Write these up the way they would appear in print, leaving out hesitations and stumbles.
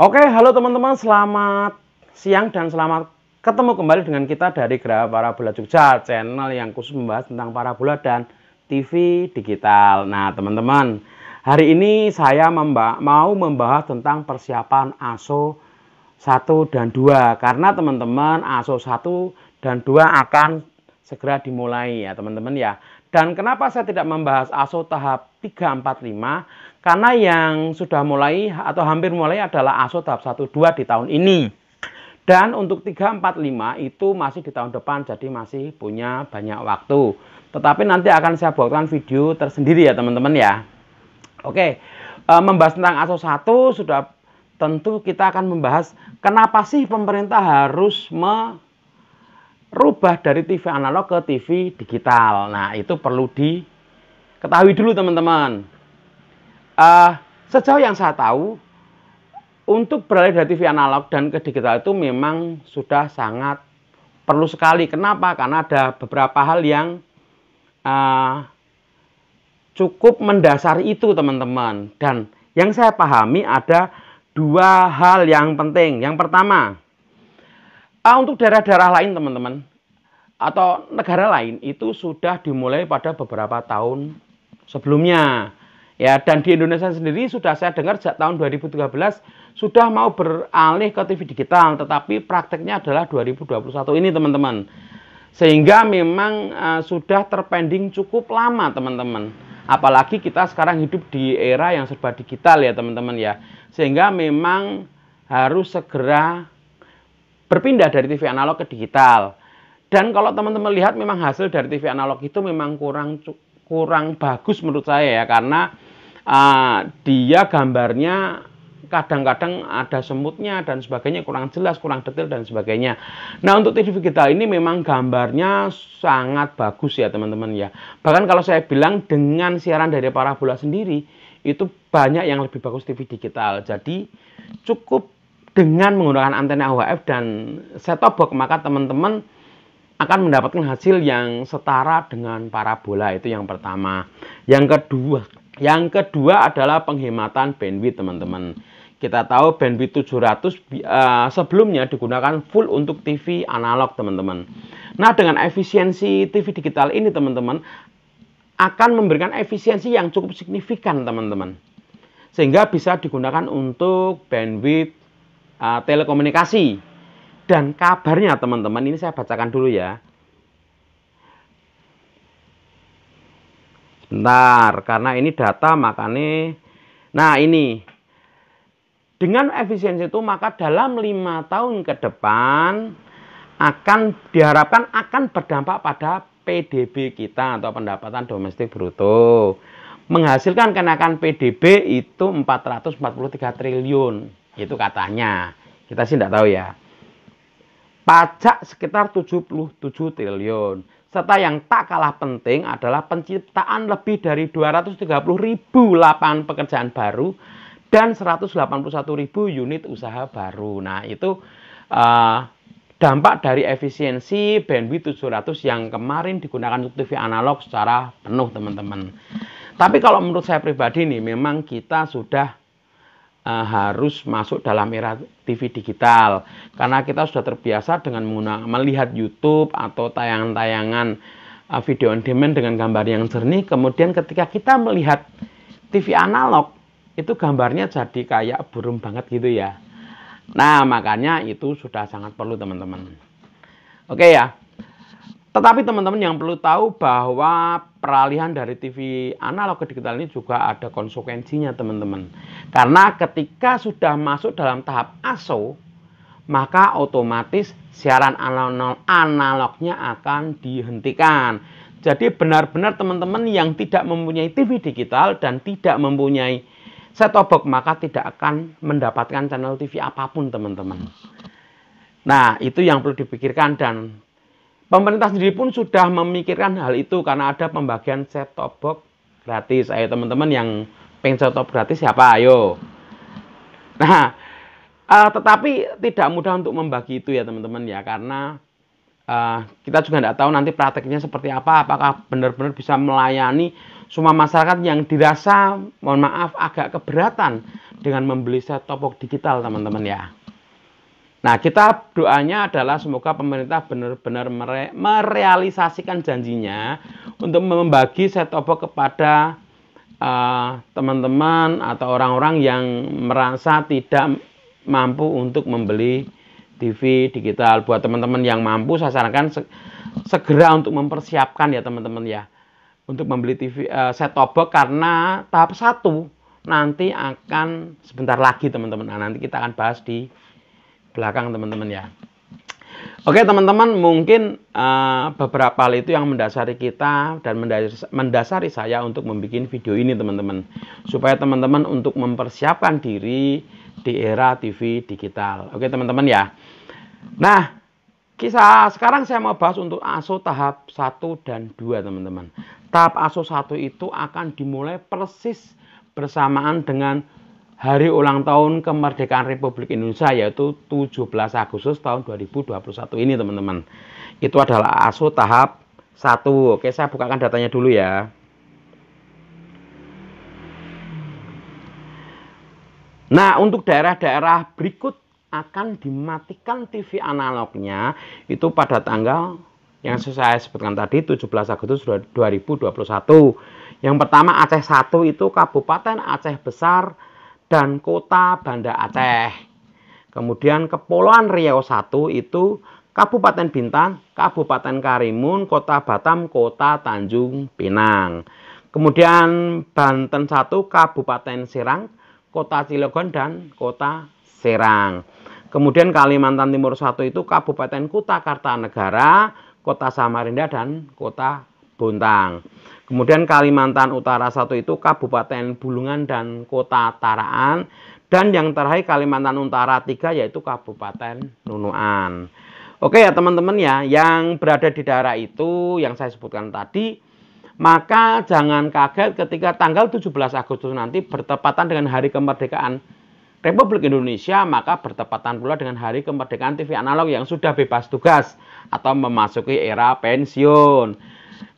Oke, halo teman-teman, selamat siang dan selamat ketemu kembali dengan kita dari Geraha Parabola Jogja, channel yang khusus membahas tentang parabola dan TV digital. Nah, teman-teman, hari ini saya mau membahas tentang persiapan ASO 1 dan 2 karena teman-teman ASO 1 dan 2 akan segera dimulai ya, teman-teman ya. Dan kenapa saya tidak membahas ASO tahap 3, 4, 5? Karena yang sudah mulai atau hampir mulai adalah ASO tahap 1, 2 di tahun ini. Dan untuk 3, 4, 5 itu masih di tahun depan, jadi masih punya banyak waktu. Tetapi nanti akan saya buatkan video tersendiri ya teman-teman ya. Oke, membahas tentang ASO 1 sudah tentu kita akan membahas kenapa sih pemerintah harus merubah dari TV analog ke TV digital. Nah, itu perlu diketahui dulu teman-teman. Sejauh yang saya tahu, untuk beralih dari TV analog dan ke digital itu memang sudah sangat perlu sekali. Kenapa? Karena ada beberapa hal yang cukup mendasari itu teman-teman. Dan yang saya pahami ada dua hal yang penting. Yang pertama, untuk daerah-daerah lain teman-teman atau negara lain itu sudah dimulai pada beberapa tahun sebelumnya. Ya, dan di Indonesia sendiri sudah saya dengar sejak tahun 2013 sudah mau beralih ke TV digital, tetapi prakteknya adalah 2021 ini teman-teman. Sehingga memang sudah terpending cukup lama teman-teman. Apalagi kita sekarang hidup di era yang serba digital ya teman-teman ya. Sehingga memang harus segera berpindah dari TV analog ke digital. Dan kalau teman-teman lihat memang hasil dari TV analog itu memang kurang bagus menurut saya ya, karena dia gambarnya kadang-kadang ada semutnya dan sebagainya, kurang jelas, kurang detail dan sebagainya. Nah, untuk TV digital ini memang gambarnya sangat bagus ya teman-teman ya. Bahkan kalau saya bilang dengan siaran dari parabola sendiri itu banyak yang lebih bagus TV digital. Jadi cukup dengan menggunakan antena UHF dan set-top box maka teman-teman akan mendapatkan hasil yang setara dengan parabola. Itu yang pertama. Yang kedua adalah penghematan bandwidth teman-teman. Kita tahu bandwidth 700 sebelumnya digunakan full untuk TV analog teman-teman. Nah, dengan efisiensi TV digital ini teman-teman akan memberikan efisiensi yang cukup signifikan teman-teman. Sehingga bisa digunakan untuk bandwidth telekomunikasi. Dan kabarnya teman-teman, ini saya bacakan dulu ya. Sebentar, karena ini data makanya. Nah, ini. Dengan efisiensi itu maka dalam 5 tahun ke depan diharapkan akan berdampak pada PDB kita atau pendapatan domestik bruto. Menghasilkan kenaikan PDB itu 443 triliun. Itu katanya. Kita sih tidak tahu ya. Pajak sekitar 77 triliun. Serta yang tak kalah penting adalah penciptaan lebih dari 230.000 lapangan pekerjaan baru dan 181.000 unit usaha baru. Nah, itu dampak dari efisiensi bandwidth 700 yang kemarin digunakan untuk TV analog secara penuh teman-teman. Tapi kalau menurut saya pribadi nih, memang kita sudah harus masuk dalam era TV digital karena kita sudah terbiasa dengan melihat YouTube atau tayangan-tayangan video on demand dengan gambar yang jernih. Kemudian ketika kita melihat TV analog itu gambarnya jadi kayak burem banget gitu ya. Nah, makanya itu sudah sangat perlu teman-teman. Oke ya. Tetapi teman-teman yang perlu tahu bahwa peralihan dari TV analog ke digital ini juga ada konsekuensinya teman-teman. Karena ketika sudah masuk dalam tahap ASO, maka otomatis siaran analognya akan dihentikan. Jadi benar-benar teman-teman yang tidak mempunyai TV digital dan tidak mempunyai set-top box maka tidak akan mendapatkan channel TV apapun teman-teman. Nah, itu yang perlu dipikirkan dan pemerintah sendiri pun sudah memikirkan hal itu karena ada pembagian set-top box gratis. Ayo teman-teman yang pengen set-top gratis siapa? Ayo. Nah, tetapi tidak mudah untuk membagi itu ya teman-teman ya, karena kita juga tidak tahu nanti prakteknya seperti apa. Apakah benar-benar bisa melayani semua masyarakat yang dirasa, mohon maaf, agak keberatan dengan membeli set-top box digital, teman-teman ya. Nah, kita doanya adalah semoga pemerintah benar-benar merealisasikan janjinya untuk membagi set-top box kepada teman-teman atau orang-orang yang merasa tidak mampu untuk membeli TV digital. Buat teman-teman yang mampu, saya sarankan segera untuk mempersiapkan ya teman-teman ya, untuk membeli TV set-top box, karena tahap 1 nanti akan sebentar lagi teman-teman. Nah, nanti kita akan bahas di belakang teman-teman ya. Oke teman-teman, mungkin beberapa hal itu yang mendasari kita dan mendasari saya untuk membuat video ini teman-teman, supaya teman-teman untuk mempersiapkan diri di era TV digital. Oke teman-teman ya. Nah, sekarang saya mau bahas untuk ASO tahap 1 dan 2 teman-teman. Tahap ASO 1 itu akan dimulai persis bersamaan dengan hari ulang tahun kemerdekaan Republik Indonesia, yaitu 17 Agustus tahun 2021 ini teman-teman. Itu adalah ASO tahap 1. Oke, saya bukakan datanya dulu ya. Nah, untuk daerah-daerah berikut akan dimatikan TV analognya itu pada tanggal yang saya sebutkan tadi, 17 Agustus 2021. Yang pertama Aceh 1 itu Kabupaten Aceh Besar dan Kota Banda Aceh. Kemudian Kepulauan Riau 1 itu Kabupaten Bintan, Kabupaten Karimun, Kota Batam, Kota Tanjung Pinang. Kemudian Banten 1 Kabupaten Serang, Kota Cilegon dan Kota Serang. Kemudian Kalimantan Timur 1 itu Kabupaten Kuta Kartanegara, Kota Samarinda dan Kota Bontang. Kemudian Kalimantan Utara 1 itu Kabupaten Bulungan dan Kota Taraan. Dan yang terakhir Kalimantan Utara 3 yaitu Kabupaten Nunukan. Oke ya teman-teman ya, yang berada di daerah itu yang saya sebutkan tadi, maka jangan kaget ketika tanggal 17 Agustus nanti bertepatan dengan hari kemerdekaan Republik Indonesia, maka bertepatan pula dengan hari kemerdekaan TV analog yang sudah bebas tugas atau memasuki era pensiun.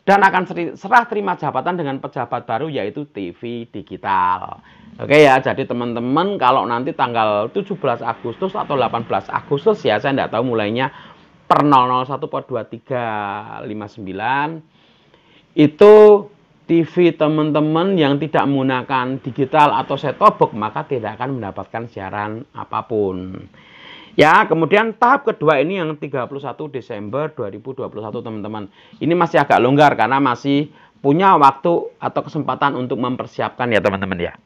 Dan akan serah terima jabatan dengan pejabat baru yaitu TV digital. Oke ya, jadi teman-teman kalau nanti tanggal 17 Agustus atau 18 Agustus ya, saya tidak tahu mulainya per 001 per 2359 itu TV teman-teman yang tidak menggunakan digital atau set-top box maka tidak akan mendapatkan siaran apapun. Ya, kemudian tahap kedua ini yang 31 Desember 2021 teman-teman. Ini masih agak longgar karena masih punya waktu atau kesempatan untuk mempersiapkan ya teman-teman ya.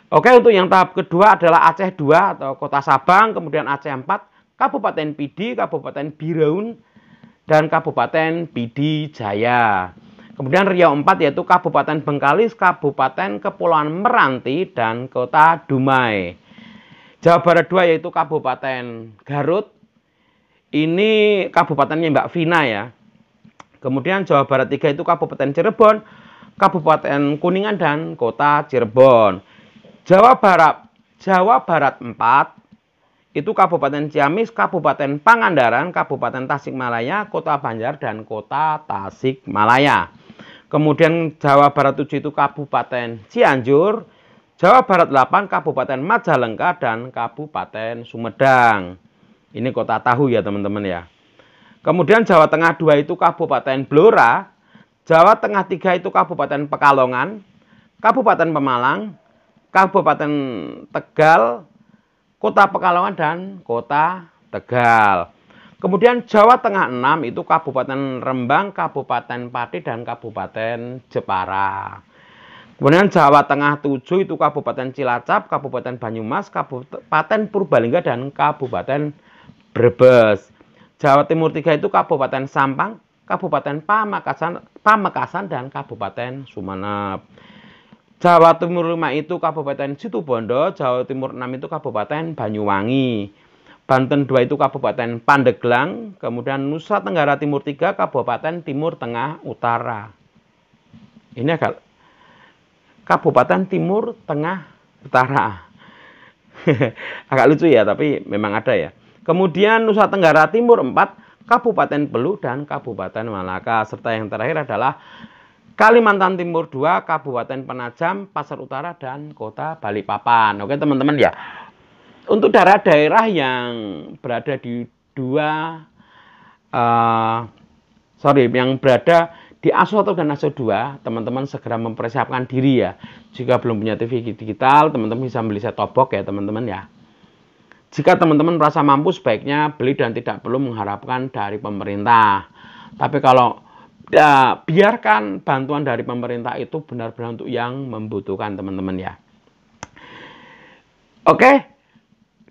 Oke, untuk yang tahap kedua adalah Aceh 2 atau Kota Sabang, kemudian Aceh 4, Kabupaten Pidi, Kabupaten Biraun, dan Kabupaten Pidi Jaya. Kemudian Riau 4 yaitu Kabupaten Bengkalis, Kabupaten Kepulauan Meranti, dan Kota Dumai. Jawa Barat 2 yaitu Kabupaten Garut. Ini kabupatennya Mbak Vina ya. Kemudian Jawa Barat 3 itu Kabupaten Cirebon, Kabupaten Kuningan, dan Kota Cirebon. Jawa Barat 4 itu Kabupaten Ciamis, Kabupaten Pangandaran, Kabupaten Tasikmalaya, Kota Banjar, dan Kota Tasikmalaya. Kemudian Jawa Barat 7 itu Kabupaten Cianjur, Jawa Barat 8 Kabupaten Majalengka, dan Kabupaten Sumedang. Ini kota tahu ya teman-teman ya. Kemudian Jawa Tengah 2 itu Kabupaten Blora, Jawa Tengah 3 itu Kabupaten Pekalongan, Kabupaten Pemalang, Kabupaten Tegal, Kota Pekalongan, dan Kota Tegal. Kemudian Jawa Tengah 6 itu Kabupaten Rembang, Kabupaten Pati, dan Kabupaten Jepara. Kemudian Jawa Tengah 7 itu Kabupaten Cilacap, Kabupaten Banyumas, Kabupaten Purbalingga, dan Kabupaten Brebes. Jawa Timur 3 itu Kabupaten Sampang, Kabupaten Pamekasan, dan Kabupaten Sumeneb. Jawa Timur 5 itu Kabupaten Situbondo, Jawa Timur 6 itu Kabupaten Banyuwangi. Banten 2 itu Kabupaten Pandeglang, kemudian Nusa Tenggara Timur 3 Kabupaten Timur Tengah Utara. Ini agak Kabupaten Timur Tengah Utara. Agak lucu ya, tapi memang ada ya. Kemudian Nusa Tenggara Timur 4 Kabupaten Belu dan Kabupaten Malaka, serta yang terakhir adalah Kalimantan Timur 2, Kabupaten Penajam, Pasar Utara, dan Kota Balikpapan. Oke teman-teman ya. Untuk daerah-daerah yang berada di yang berada di ASO 1 dan ASO 2, teman-teman segera mempersiapkan diri ya. Jika belum punya TV digital, teman-teman bisa beli set-top box ya teman-teman ya. Jika teman-teman merasa mampu, sebaiknya beli dan tidak perlu mengharapkan dari pemerintah. Tapi kalau ya, biarkan bantuan dari pemerintah itu benar-benar untuk yang membutuhkan teman-teman ya. Oke.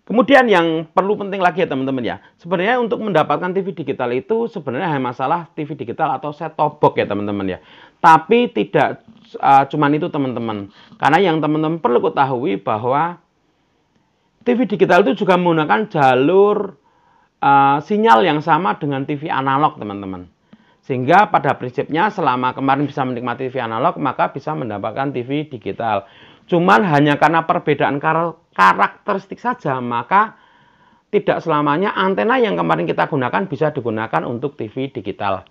Kemudian yang perlu penting lagi ya teman-teman ya. Sebenarnya untuk mendapatkan TV digital itu sebenarnya hanya masalah TV digital atau set-top box ya teman-teman ya. Tapi tidak cuman itu teman-teman. Karena yang teman-teman perlu ketahui bahwa TV digital itu juga menggunakan jalur sinyal yang sama dengan TV analog teman-teman. Sehingga pada prinsipnya selama kemarin bisa menikmati TV analog, maka bisa mendapatkan TV digital. Cuman hanya karena perbedaan karakteristik saja, maka tidak selamanya antena yang kemarin kita gunakan bisa digunakan untuk TV digital.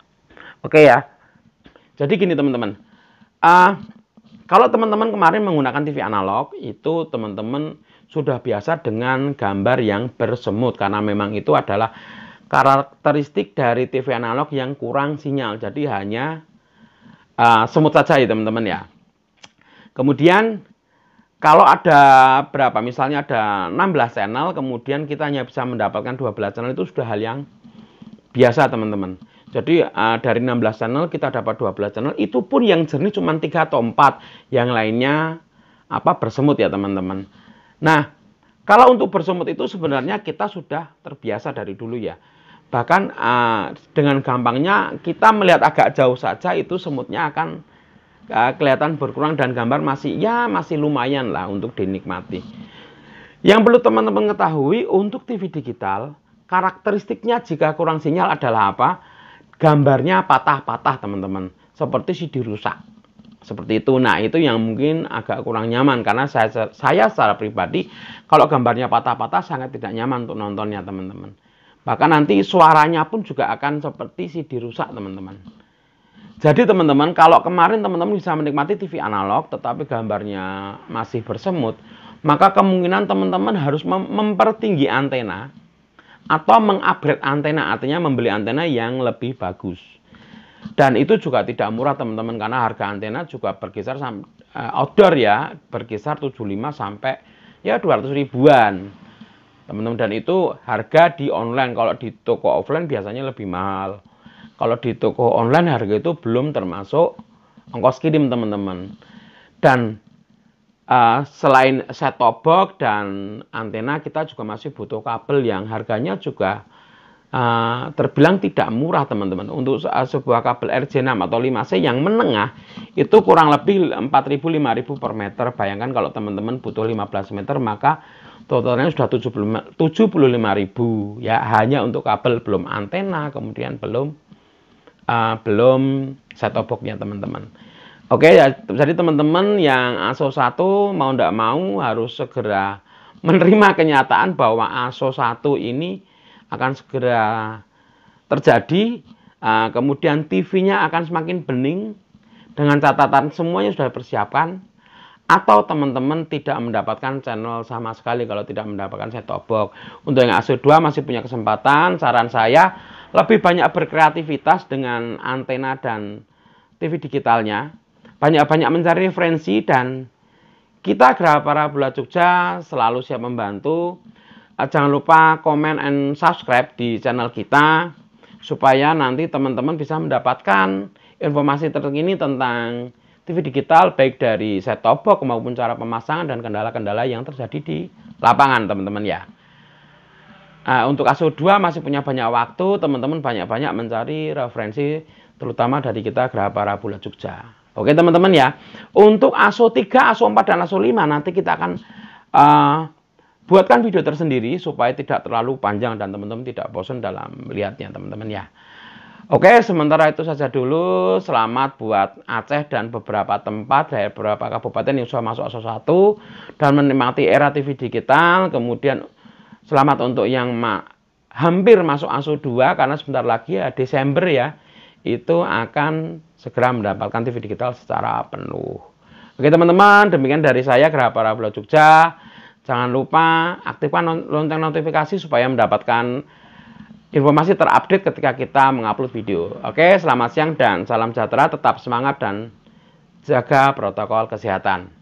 Oke ya. Jadi gini teman-teman. Kalau teman-teman kemarin menggunakan TV analog, itu teman-teman sudah biasa dengan gambar yang bersemut. Karena memang itu adalah karakteristik dari TV analog yang kurang sinyal. Jadi hanya semut saja ya teman-teman ya. Kemudian kalau ada berapa, misalnya ada 16 channel, kemudian kita hanya bisa mendapatkan 12 channel, itu sudah hal yang biasa teman-teman. Jadi dari 16 channel kita dapat 12 channel, itu pun yang jernih cuma 3 atau 4, yang lainnya bersemut ya teman-teman. Nah, kalau untuk bersemut itu sebenarnya kita sudah terbiasa dari dulu ya. Bahkan dengan gampangnya kita melihat agak jauh saja itu semutnya akan kelihatan berkurang dan gambar masih lumayan lah untuk dinikmati. Yang perlu teman-teman ketahui untuk TV digital, karakteristiknya jika kurang sinyal adalah apa? Gambarnya patah-patah teman-teman, seperti CD rusak. Seperti itu. Nah, itu yang mungkin agak kurang nyaman karena saya secara pribadi kalau gambarnya patah-patah sangat tidak nyaman untuk nontonnya teman-teman. Bahkan nanti suaranya pun juga akan seperti CD rusak teman-teman. Jadi teman-teman, kalau kemarin teman-teman bisa menikmati TV analog tetapi gambarnya masih bersemut, maka kemungkinan teman-teman harus mempertinggi antena atau mengupgrade antena, artinya membeli antena yang lebih bagus. Dan itu juga tidak murah teman-teman karena harga antena juga berkisar outdoor ya, berkisar 75 sampai 200 ribuan. Teman-teman, dan itu harga di online. Kalau di toko offline biasanya lebih mahal. Kalau di toko online harga itu belum termasuk ongkos kirim teman-teman. Dan selain set-top box dan antena, kita juga masih butuh kabel yang harganya juga terbilang tidak murah teman-teman. Untuk sebuah kabel RJ6 atau 5C yang menengah itu kurang lebih 4.000-5.000 per meter. Bayangkan kalau teman-teman butuh 15 meter maka totalnya sudah 75.000 ya, hanya untuk kabel, belum antena, kemudian belum set-top box-nya teman-teman. Oke ya, jadi teman-teman yang ASO 1 mau tidak mau harus segera menerima kenyataan bahwa ASO 1 ini akan segera terjadi. Kemudian TV-nya akan semakin bening dengan catatan semuanya sudah dipersiapkan, atau teman-teman tidak mendapatkan channel sama sekali kalau tidak mendapatkan set-top box. Untuk yang ASO 2 masih punya kesempatan, saran saya lebih banyak berkreativitas dengan antena dan TV digitalnya. Banyak-banyak mencari referensi, dan kita Geraha Parabola Jogja selalu siap membantu. Jangan lupa komen and subscribe di channel kita supaya nanti teman-teman bisa mendapatkan informasi terkini tentang TV digital, baik dari set-top box maupun cara pemasangan dan kendala-kendala yang terjadi di lapangan teman-teman ya. Untuk ASO 2 masih punya banyak waktu, teman-teman banyak-banyak mencari referensi terutama dari kita Geraha Parabola Jogja. Oke teman-teman ya. Untuk ASO 3, ASO 4 dan ASO 5 nanti kita akan buatkan video tersendiri supaya tidak terlalu panjang dan teman-teman tidak bosan dalam melihatnya teman-teman ya. Oke, sementara itu saja dulu. Selamat buat Aceh dan beberapa tempat dari beberapa kabupaten yang sudah masuk ASO 1 dan menikmati era TV digital. Kemudian selamat untuk yang hampir masuk ASO 2 karena sebentar lagi ya Desember ya, itu akan segera mendapatkan TV digital secara penuh. Oke teman-teman, demikian dari saya Geraha Parabola Jogja. Jangan lupa aktifkan lonceng notifikasi supaya mendapatkan informasi terupdate ketika kita mengupload video. Oke, selamat siang dan salam sejahtera, tetap semangat dan jaga protokol kesehatan.